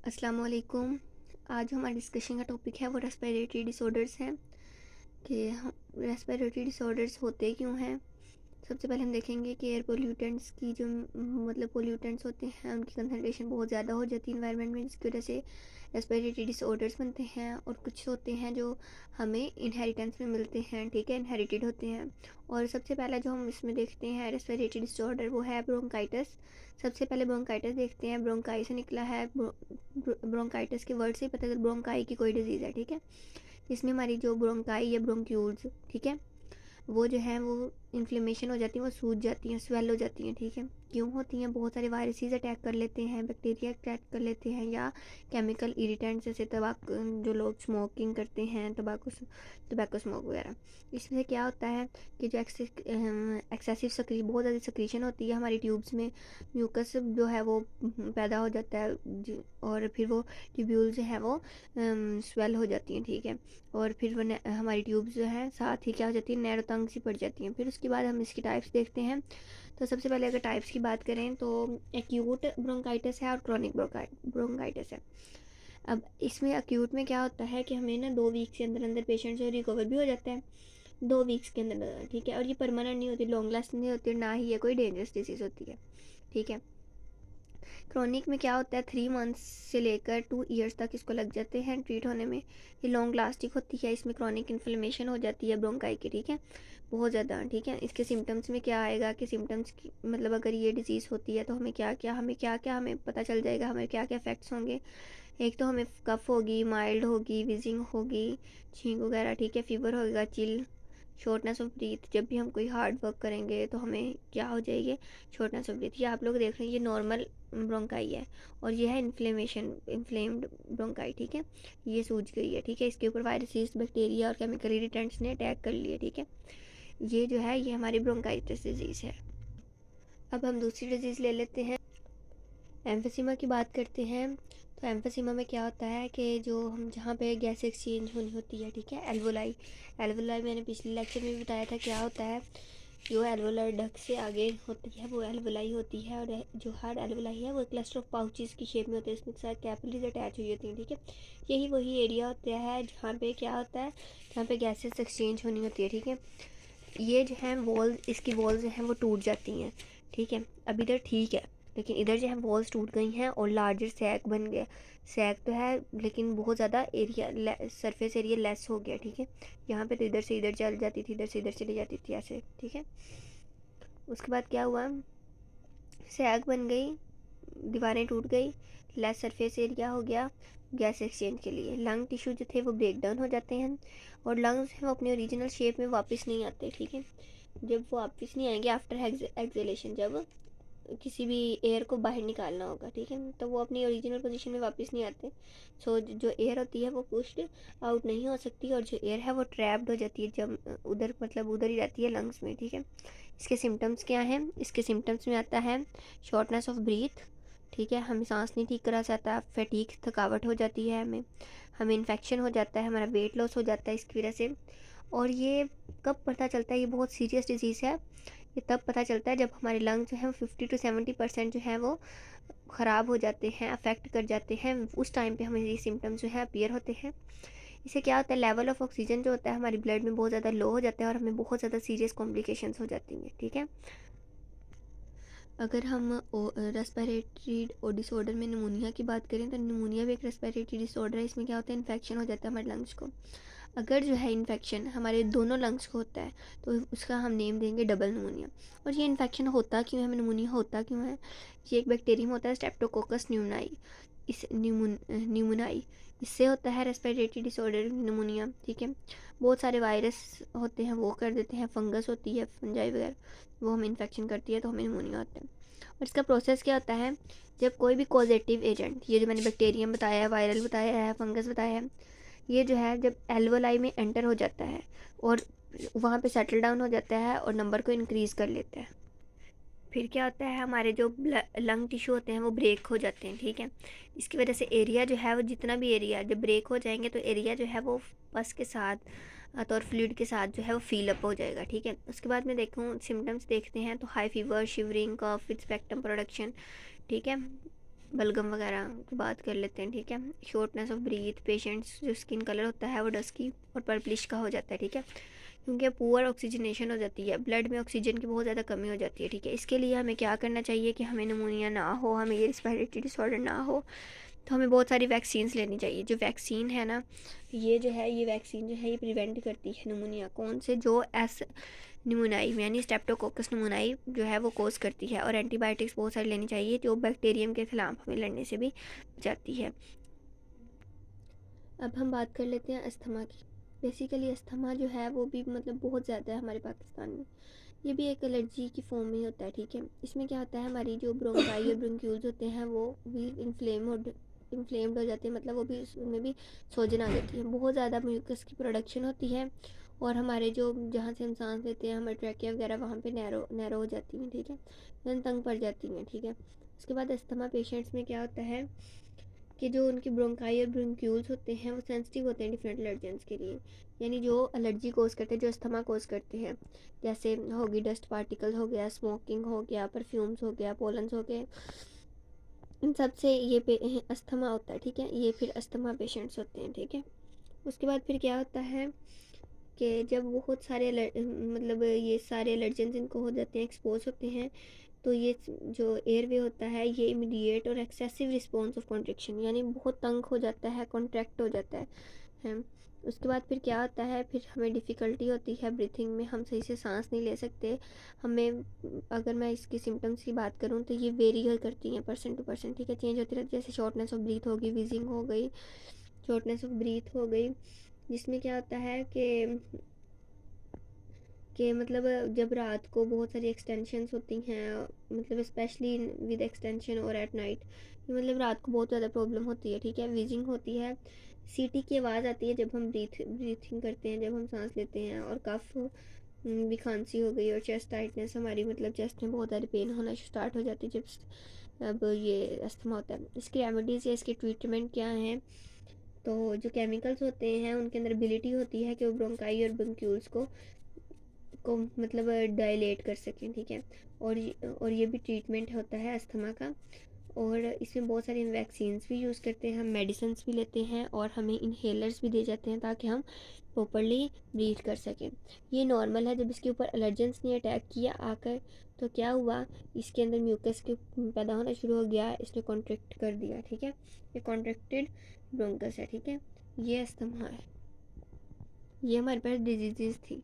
अस्सलाम वालेकुम। आज हमारे डिस्कशन का टॉपिक है वो रेस्पिरेटरी डिसऑर्डर्स हैं कि रेस्पिरेटरी डिसऑर्डर्स होते क्यों हैं। सबसे पहले हम देखेंगे कि एयर पोल्यूटेंट्स की जो मतलब पोल्यूटेंट्स होते हैं उनकी कंसनट्रेशन बहुत ज़्यादा हो जाती है इन्वायरमेंट में, जिसकी वजह से रेस्पिरेटरी डिसऑर्डर्स बनते हैं। और कुछ होते हैं जो हमें इनहेरिटेंस में मिलते हैं, ठीक है, इनहेरिटेड होते हैं। और सबसे पहला जो हम इसमें देखते हैं रेस्पिरेटरी डिसऑर्डर वो है ब्रोंकाइटिस। सबसे पहले ब्रोंकाइटिस देखते हैं। ब्रोंकाई से निकला है। ब्रोंकाइटिस के वर्ड से ही पता चल ब्रोंकाई की कोई डिजीज़ है, ठीक है। इसमें हमारी जो ब्रोंकाई या ब्रोंक्यूल्स, ठीक है, वो जो है वो इन्फ्लेमेशन हो जाती है, वो सूज जाती हैं, स्वेल हो जाती हैं, ठीक है। क्यों होती हैं? बहुत सारे वायरसेस अटैक कर लेते हैं, बैक्टीरिया अटैक कर लेते हैं, या केमिकल इरिटेंट्स जैसे जो लोग स्मोकिंग करते हैं, टोबैको स्मोक वगैरह। इसमें क्या होता है कि जो एक्सेसिव बहुत ज़्यादा सक्रीशन होती है हमारी ट्यूब्स में, म्यूकस जो है वो पैदा हो जाता है और फिर वो ट्यूब्यूल जो है वो स्वेल हो जाती हैं, ठीक है। और फिर वो हमारी ट्यूब्स जो है साथ ही क्या हो जाती है, नैरो तंग सी पड़ जाती हैं। फिर उसके बाद हम इसकी टाइप्स देखते हैं। तो सबसे पहले अगर टाइप्स की बात करें तो एक्यूट ब्रोंकाइटिस है और क्रॉनिक ब्रोंकाइटिस है। अब इसमें एक्यूट में क्या होता है कि हमें ना 2 वीक के अंदर अंदर पेशेंट जो रिकवर भी हो जाता है, 2 वीक्स के अंदर अंदर, ठीक है। और ये परमानेंट नहीं होती, लॉन्ग लास्टिंग नहीं होती, ना ही ये कोई डेंजरस डिजीज़ होती है, ठीक है। क्रॉनिक में क्या होता है, 3 मंथ्स से लेकर 2 ईयर्स तक इसको लग जाते हैं ट्रीट होने में। ये लॉन्ग लास्टिंग होती है। इसमें क्रॉनिक इन्फ्लेमेशन हो जाती है ब्रोंकाई की, ठीक है, बहुत ज़्यादा, ठीक है। इसके सिम्टम्स में क्या आएगा कि सिम्टम्स की मतलब अगर ये डिजीज़ होती है तो हमें पता चल जाएगा, हमें क्या क्या इफेक्ट्स होंगे। एक तो हमें कफ होगी, माइल्ड होगी, विजिंग होगी, छींक वगैरह, ठीक है, फीवर होगा, चिल, शॉर्टनेस ऑफ ब्रीथ। जब भी हम कोई हार्ड वर्क करेंगे तो हमें क्या हो जाएगी, शॉर्टनेस ऑफ ब्रीथ। ये आप लोग देख रहे हैं, ये नॉर्मल ब्रोंकाई है और ये है इन्फ्लेम्ड ब्रोंकाई, ठीक है। ये सूज गई है, ठीक है। इसके ऊपर वायरसेस, बैक्टीरिया और केमिकल इरिटेंट्स ने अटैक कर लिया, ठीक है। ये जो है ये हमारी ब्रोंकाइटिस डिजीज़ है। अब हम दूसरी डिजीज़ ले लेते हैं, एम्फीसीमा की बात करते हैं। तो एम्फीसीमा में क्या होता है कि जो हम जहाँ पे गैस एक्सचेंज होनी होती है, ठीक है, एल्वोलाई मैंने पिछले लेक्चर में भी बताया था क्या होता है। जो एल्वोलर डक्ट से आगे होती है वो एल्वोलाई होती है, और जो हर एल्वोलाई है वो क्लस्टर ऑफ पाउचेस की शेप में होते हैं, इसमें साथ कैपिलरीज अटैच हुई होती हैं, ठीक है। यही वही एरिया होता है जहाँ पे क्या होता है, जहाँ पे गैसेस एक्सचेंज होनी होती है, ठीक है। ये जो है वॉल्स, इसकी वॉल्स जो हैं वो टूट जाती हैं, ठीक है। अब इधर ठीक है, लेकिन इधर जो है वॉल्स टूट गई हैं और लार्जर सैक बन गया। सैक तो है लेकिन बहुत ज़्यादा एरिया, सरफेस एरिया लेस हो गया, ठीक है। यहाँ पे तो इधर से इधर चल जाती थी, इधर से इधर चली जाती थी, ऐसे, ठीक है। उसके बाद क्या हुआ, सैक बन गई, दीवारें टूट गई, लेस सरफेस एरिया हो गया गैस एक्सचेंज के लिए। लंग टिश्यू जो थे वो ब्रेक डाउन हो जाते हैं और लंग्स हैं वो अपने ओरिजिनल शेप में वापस नहीं आते, ठीक है। जब वो वापस नहीं आएंगे आफ्टर एक्सहेलेशन, जब किसी भी एयर को बाहर निकालना होगा, ठीक है, तो वो अपनी ओरिजिनल पोजीशन में वापस नहीं आते। सो जो एयर होती है वो पुश्ड आउट नहीं हो सकती और जो एयर है वो ट्रैप्ड हो जाती है, जब उधर मतलब उधर ही रहती है लंग्स में, ठीक है। इसके सिम्टम्स क्या हैं? इसके सिम्टम्स में आता है शॉर्टनेस ऑफ ब्रीथ, ठीक है, हमें सांस नहीं ठीक करा जाता, फैटीग, थकावट हो जाती है, हमें इन्फेक्शन हो जाता है, हमारा वेट लॉस हो जाता है इसकी वजह से। और ये कब पता चलता है ये बहुत सीरियस डिजीज़ है? ये तब पता चलता है जब हमारे लंग्स जो हैं 50 to 70% जो हैं वो ख़राब हो जाते हैं, अफेक्ट कर जाते हैं। उस टाइम पे हमें ये सिम्टम्स जो है अपीयर होते हैं। इससे क्या होता है, लेवल ऑफ ऑक्सीजन जो होता है हमारी ब्लड में बहुत ज़्यादा लो हो जाता है और हमें बहुत ज़्यादा सीरियस कॉम्प्लिकेशंस हो जाती हैं, ठीक है। अगर हम रेस्पिरेटरी डिसऑर्डर में निमोनिया की बात करें तो निमोनिया भी एक रेस्पिरेटरी डिसऑर्डर है। इसमें क्या होता है, इन्फेक्शन हो जाता है हमारे लंग्स को। अगर जो है इन्फेक्शन हमारे दोनों लंग्स को होता है तो उसका हम नेम देंगे डबल निमोनिया। और ये इन्फेक्शन होता क्यों है, हमें निमोनिया होता क्यों है? ये एक बैक्टीरियम होता है स्ट्रेप्टोकोकस न्यूमोनाई, इस न्यूमोनाई, इससे होता है रेस्पिरेटरी डिसऑर्डर निमोनिया, ठीक है। बहुत सारे वायरस होते हैं वो कर देते हैं, फंगस होती है, फंजाई वगैरह, वो हमें इन्फेक्शन करती है तो हमें निमोनिया होता है। और इसका प्रोसेस क्या होता है, जब कोई भी पॉजिटिव एजेंट, ये जो मैंने बैक्टीरियम बताया है, वायरल बताया है, फंगस बताया है, ये जो है जब एल्वोलाई में एंटर हो जाता है और वहाँ पे सेटल डाउन हो जाता है और नंबर को इंक्रीज़ कर लेता है, फिर क्या होता है, हमारे जो लंग टिश्यू होते हैं वो ब्रेक हो जाते हैं, ठीक है। इसकी वजह से एरिया जो है वो, जितना भी एरिया जब ब्रेक हो जाएंगे तो एरिया जो है वो पस के साथ और फ्लूइड के साथ जो है वो फील अप हो जाएगा, ठीक है। उसके बाद में सिम्टम्स देखते हैं तो high fever, shivering, cough with spectrum production, ठीक है, बलगम वगैरह की बात कर लेते हैं, ठीक है। शॉर्टनेस ऑफ ब्रीथ, पेशेंट्स जो स्किन कलर होता है वो डस्की और पर्पलिश का हो जाता है, ठीक है, क्योंकि पुअर ऑक्सीजनेशन हो जाती है, ब्लड में ऑक्सीजन की बहुत ज़्यादा कमी हो जाती है, ठीक है। इसके लिए हमें क्या करना चाहिए कि हमें निमोनिया ना हो, हमें ये रिस्पिरेटरी डिसऑर्डर ना हो, तो हमें बहुत सारी वैक्सीन्स लेनी चाहिए। जो वैक्सीन है ना, ये जो है, ये वैक्सीन जो है ये प्रिवेंट करती है निमोनिया। कौन से? जो एस निमोनाई यानी स्टेप्टोकोकस निमोनाई जो है वो कोज करती है। और एंटीबायोटिक्स बहुत सारी लेनी चाहिए जो बैक्टीरियम के खिलाफ हमें लड़ने से भी बचाती है। अब हम बात कर लेते हैं अस्थमा की। बेसिकली अस्थमा जो है वो भी मतलब बहुत ज़्यादा है हमारे पाकिस्तान में। ये भी एक एलर्जी की फॉर्म में होता है, ठीक है। इसमें क्या होता है, हमारी जो ब्रोंकाई और ब्रोंक्यूल्स होते हैं वो भी इन्फ्लेम्ड हो जाते हैं, मतलब वो भी उसमें भी सूजन आ जाती है, बहुत ज़्यादा म्यूकस की प्रोडक्शन होती है। और हमारे जो जहाँ से हम सांस लेते हैं, हमारे ट्रैकिया वगैरह वहाँ पे नैरो हो जाती हैं, ठीक है, तंग पड़ जाती हैं, ठीक है। उसके बाद अस्थमा पेशेंट्स में क्या होता है कि जो उनकी ब्रोंकाई और ब्रोंक्यूल्स होते हैं वो सेंसिटिव होते हैं डिफरेंट एलर्जेंस के लिए, यानी जो एलर्जी कोज करते हैं, जो अस्थमा कोज करते हैं, जैसे होगी डस्ट पार्टिकल हो गया, स्मोकिंग हो गया, परफ्यूम्स हो गया, पोलन्स हो गए, इन सब से ये अस्थमा होता है, ठीक है। ये फिर अस्थमा पेशेंट्स होते हैं, ठीक है। उसके बाद फिर क्या होता है कि जब बहुत सारे मतलब ये सारे एलर्जेंस इनको हो जाते हैं, एक्सपोज होते हैं, तो ये जो एयरवे होता है ये इमीडिएट और एक्सेसिव रिस्पॉन्स ऑफ कॉन्ट्रैक्शन, यानी बहुत तंग हो जाता है, कॉन्ट्रैक्ट हो जाता है। उसके बाद फिर क्या होता है, फिर हमें डिफ़िकल्टी होती है ब्रीथिंग में, हम सही से सांस नहीं ले सकते। हमें, अगर मैं इसकी सिम्टम्स की बात करूँ तो ये वेरी करती हैं पर्सन टू पर्सन, ठीक है, चेंज होती रहती है। जैसे शॉर्टनेस ऑफ ब्रीथ होगी, विजिंग हो गई, शॉर्टनेस ऑफ ब्रीथ हो गई, जिसमें क्या होता है कि मतलब जब रात को बहुत सारी एक्सटेंशंस होती हैं, मतलब स्पेशली विद एक्सटेंशन और एट नाइट, मतलब रात को बहुत ज़्यादा प्रॉब्लम होती है, ठीक है। वीजिंग होती है, सीटी की आवाज़ आती है जब हम ब्रीथिंग करते हैं, जब हम सांस लेते हैं, और कफ भी, खांसी हो गई, और चेस्ट टाइटनेस, हमारी मतलब चेस्ट में बहुत सारी पेन होना स्टार्ट हो जाती है जब अब ये अस्थमा होता है। इसकी रेमेडीज़ या इसके ट्रीटमेंट क्या हैं? तो जो केमिकल्स होते हैं उनके अंदर एबिलिटी होती है कि वो ब्रोंकाई और ब्रोंक्यूल्स को मतलब डायलेट कर सकें, ठीक है। और ये भी ट्रीटमेंट होता है अस्थमा का। और इसमें बहुत सारी वैक्सीन्स भी यूज़ करते हैं, हम मेडिसिन्स भी लेते हैं, और हमें इनहेलर्स भी दिए जाते हैं ताकि हम प्रॉपरली ब्रीथ कर सकें। ये नॉर्मल है। जब इसके ऊपर एलर्जेंस ने अटैक किया आकर, तो क्या हुआ, इसके अंदर म्यूकस के पैदा होना शुरू हो गया, इसने कॉन्ट्रैक्ट कर दिया, ठीक है। ये कॉन्ट्रैक्टेड ब्रोंकस है, ठीक है। ये अस्थमा है। ये हमारे पास डिजीज़ थी।